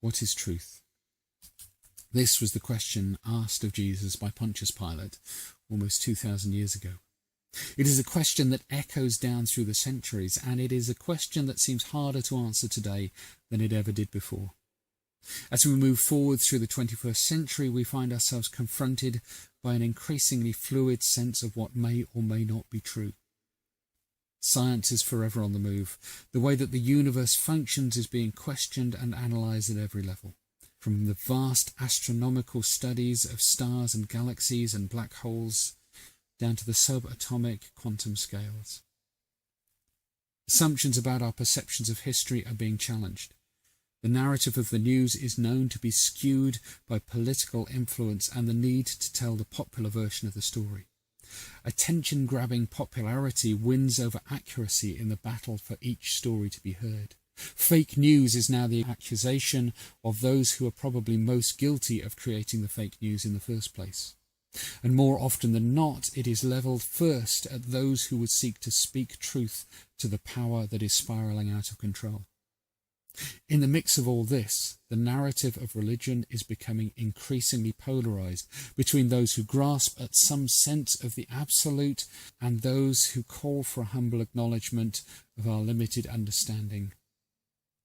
What is truth? This was the question asked of Jesus by Pontius Pilate almost 2,000 years ago. It is a question that echoes down through the centuries, and it is a question that seems harder to answer today than it ever did before. As we move forward through the 21st century, we find ourselves confronted by an increasingly fluid sense of what may or may not be true. Science is forever on the move. The way that the universe functions is being questioned and analysed at every level, from the vast astronomical studies of stars and galaxies and black holes down to the subatomic quantum scales. Assumptions about our perceptions of history are being challenged. The narrative of the news is known to be skewed by political influence and the need to tell the popular version of the story. Attention-grabbing popularity wins over accuracy in the battle for each story to be heard. Fake news is now the accusation of those who are probably most guilty of creating the fake news in the first place. And more often than not, it is levelled first at those who would seek to speak truth to the power that is spiralling out of control. In the mix of all this, the narrative of religion is becoming increasingly polarised between those who grasp at some sense of the absolute and those who call for a humble acknowledgement of our limited understanding.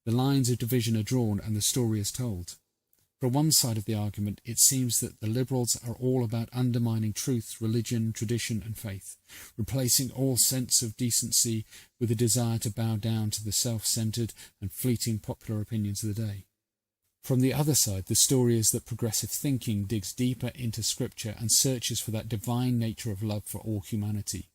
The lines of division are drawn and the story is told. From one side of the argument, it seems that the liberals are all about undermining truth, religion, tradition and faith, replacing all sense of decency with a desire to bow down to the self-centred and fleeting popular opinions of the day. From the other side, the story is that progressive thinking digs deeper into Scripture and searches for that divine nature of love for all humanity,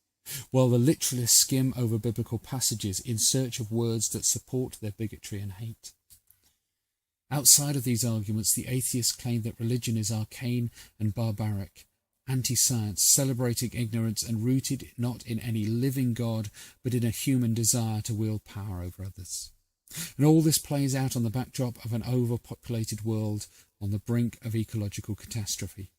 while the literalists skim over biblical passages in search of words that support their bigotry and hate. Outside of these arguments, the atheists claim that religion is arcane and barbaric, anti-science, celebrating ignorance and rooted not in any living God, but in a human desire to wield power over others. And all this plays out on the backdrop of an overpopulated world on the brink of ecological catastrophe,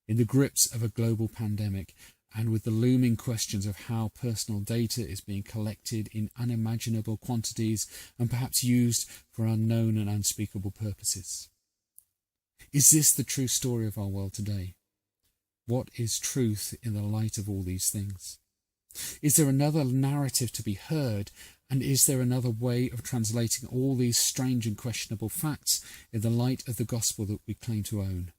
in the grips of a global pandemic, and with the looming questions of how personal data is being collected in unimaginable quantities and perhaps used for unknown and unspeakable purposes. Is this the true story of our world today? What is truth in the light of all these things? Is there another narrative to be heard, and is there another way of translating all these strange and questionable facts in the light of the gospel that we claim to own?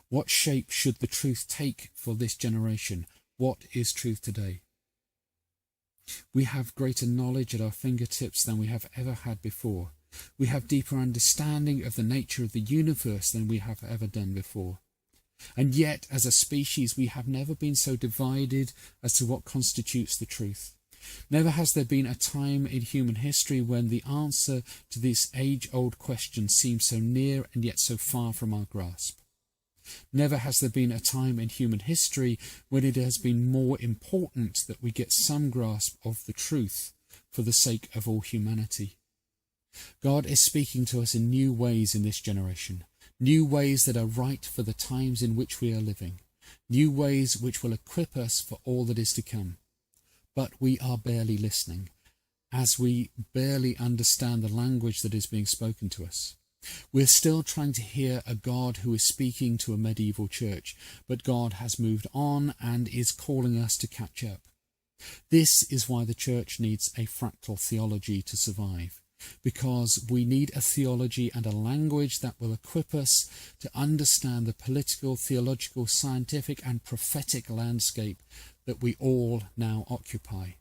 What shape should the truth take for this generation? What is truth today? We have greater knowledge at our fingertips than we have ever had before. We have deeper understanding of the nature of the universe than we have ever done before. And yet, as a species, we have never been so divided as to what constitutes the truth. Never has there been a time in human history when the answer to this age-old question seems so near and yet so far from our grasp. Never has there been a time in human history when it has been more important that we get some grasp of the truth for the sake of all humanity. God is speaking to us in new ways in this generation, new ways that are right for the times in which we are living, new ways which will equip us for all that is to come. But we are barely listening, as we barely understand the language that is being spoken to us. We're still trying to hear a God who is speaking to a medieval church, but God has moved on and is calling us to catch up. This is why the church needs a fractal theology to survive, because we need a theology and a language that will equip us to understand the political, theological, scientific and prophetic landscape that we all now occupy.